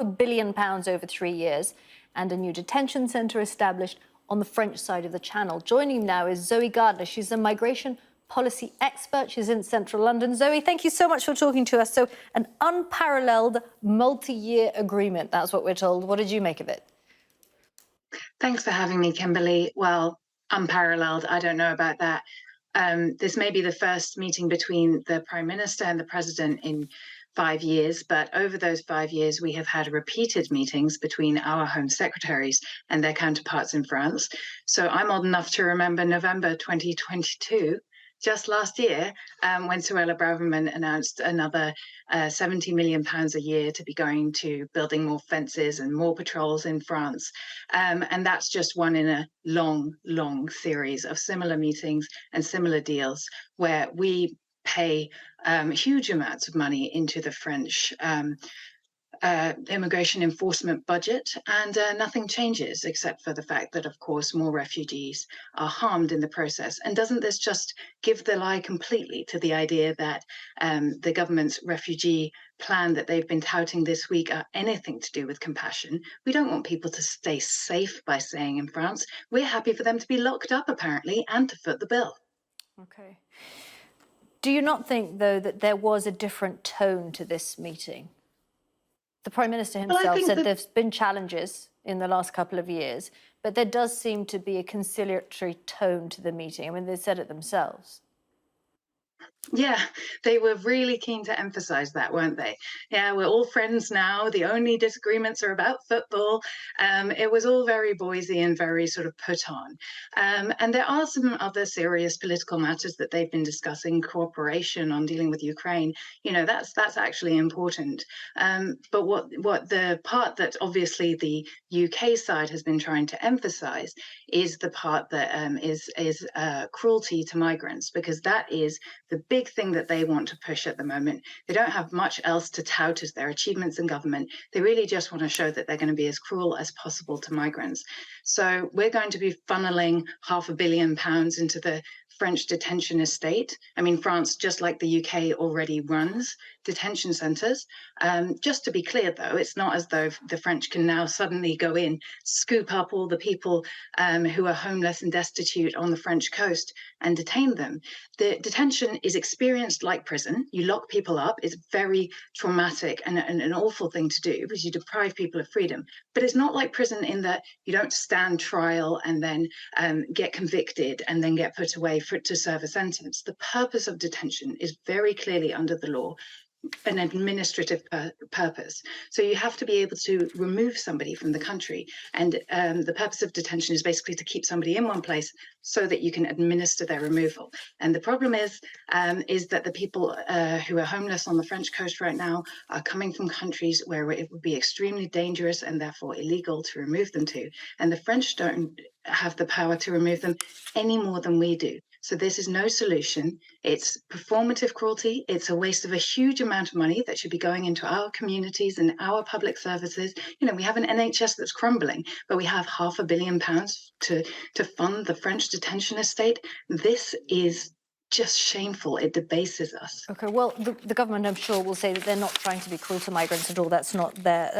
billion over 3 years, and a new detention centre established on the French side of the Channel. Joining me now is Zoe Gardner. She's a migration policy expert. She's in central London. Zoe, thank you so much for talking to us. So an unparalleled multi-year agreement, that's what we're told. What did you make of it? Thanks for having me, Kimberly. Well, unparalleled, I don't know about that. This may be the first meeting between the Prime Minister and the President in 5 years, but over those 5 years, we have had repeated meetings between our Home Secretaries and their counterparts in France. So I'm old enough to remember November 2022, just last year, when Suella Braverman announced another £70 million a year to be going to building more fences and more patrols in France. And that's just one in a long, long series of similar meetings and similar deals where we pay huge amounts of money into the French immigration enforcement budget, and nothing changes except for the fact that, of course, more refugees are harmed in the process. And doesn't this just give the lie completely to the idea that the government's refugee plan that they've been touting this week are anything to do with compassion? We don't want people to stay safe by staying in France. We're happy for them to be locked up, apparently, and to foot the bill. Okay. Do you not think, though, that there was a different tone to this meeting? The Prime Minister himself said there's been challenges in the last couple of years, but there does seem to be a conciliatory tone to the meeting. I mean, they said it themselves. Yeah, they were really keen to emphasize that, weren't they? Yeah, we're all friends now. The only disagreements are about football. It was all very Boysy and very sort of put on. And there are some other serious political matters that they've been discussing, cooperation on dealing with Ukraine. You know, that's actually important. But what the part that obviously the UK side has been trying to emphasize is the part that is cruelty to migrants, because that is the big thing that they want to push at the moment. They don't have much else to tout as their achievements in government. They really just want to show that they're going to be as cruel as possible to migrants. So we're going to be funneling £500 million into the French detention estate. I mean, France, just like the UK, already runs detention centres. Just to be clear, though, it's not as though the French can now suddenly go in, scoop up all the people who are homeless and destitute on the French coast and detain them. The detention is experienced like prison. You lock people up. It's very traumatic and an awful thing to do because you deprive people of freedom. But it's not like prison in that you don't stand trial and then get convicted and then get put away to serve a sentence. The purpose of detention is very clearly under the law an administrative purpose. So you have to be able to remove somebody from the country. And the purpose of detention is basically to keep somebody in one place so that you can administer their removal. And the problem is that the people who are homeless on the French coast right now are coming from countries where it would be extremely dangerous and therefore illegal to remove them to. And the French don't have the power to remove them any more than we do. So this is no solution. It's performative cruelty. It's a waste of a huge amount of money that should be going into our communities and our public services. You know, we have an NHS that's crumbling, but we have £500 million to fund the French detention estate. This is just shameful. It debases us. OK, well, the government, I'm sure, will say that they're not trying to be cruel to migrants at all. That's not their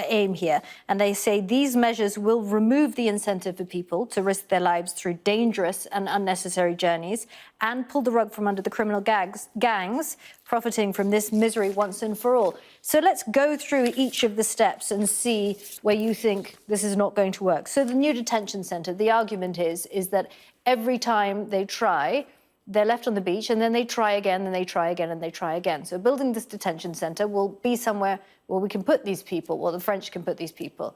aim here. And they say these measures will remove the incentive for people to risk their lives through dangerous and unnecessary journeys and pull the rug from under the criminal gangs profiting from this misery once and for all. So let's go through each of the steps and see where you think this is not going to work. So the new detention centre, the argument is that every time they try, they're left on the beach, and then they try again, and they try again, and they try again. So building this detention centre will be somewhere where we can put these people, or the French can put these people.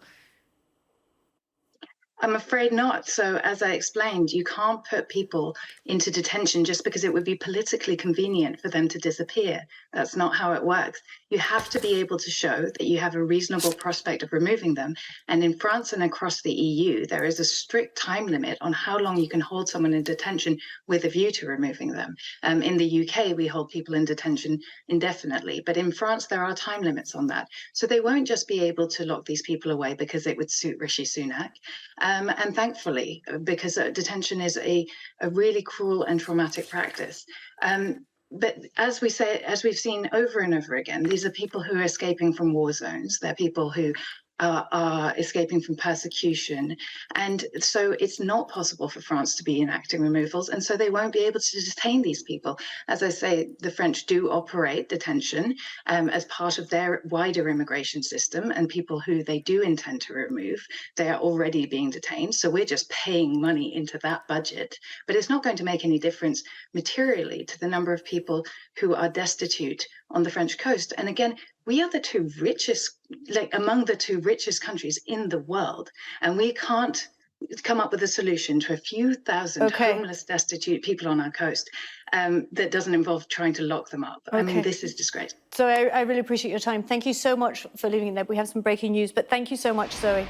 I'm afraid not. So as I explained, you can't put people into detention just because it would be politically convenient for them to disappear. That's not how it works. You have to be able to show that you have a reasonable prospect of removing them. And in France and across the EU, there is a strict time limit on how long you can hold someone in detention with a view to removing them. In the UK, we hold people in detention indefinitely. But in France, there are time limits on that. So they won't just be able to lock these people away because it would suit Rishi Sunak. And thankfully, because detention is a really cruel and traumatic practice. but as we've seen over and over again, these are people who are escaping from war zones. They're people who are escaping from persecution. And so it's not possible for France to be enacting removals. And so they won't be able to detain these people. As I say, the French do operate detention as part of their wider immigration system. And people who they do intend to remove, they are already being detained. So we're just paying money into that budget. But it's not going to make any difference materially to the number of people who are destitute on the French coast. And again, we are the two richest, among the two richest countries in the world, and we can't come up with a solution to a few thousand homeless, destitute people on our coast that doesn't involve trying to lock them up. I mean, this is disgraceful. So I really appreciate your time. Thank you so much for leaving it there. We have some breaking news, but thank you so much, Zoe.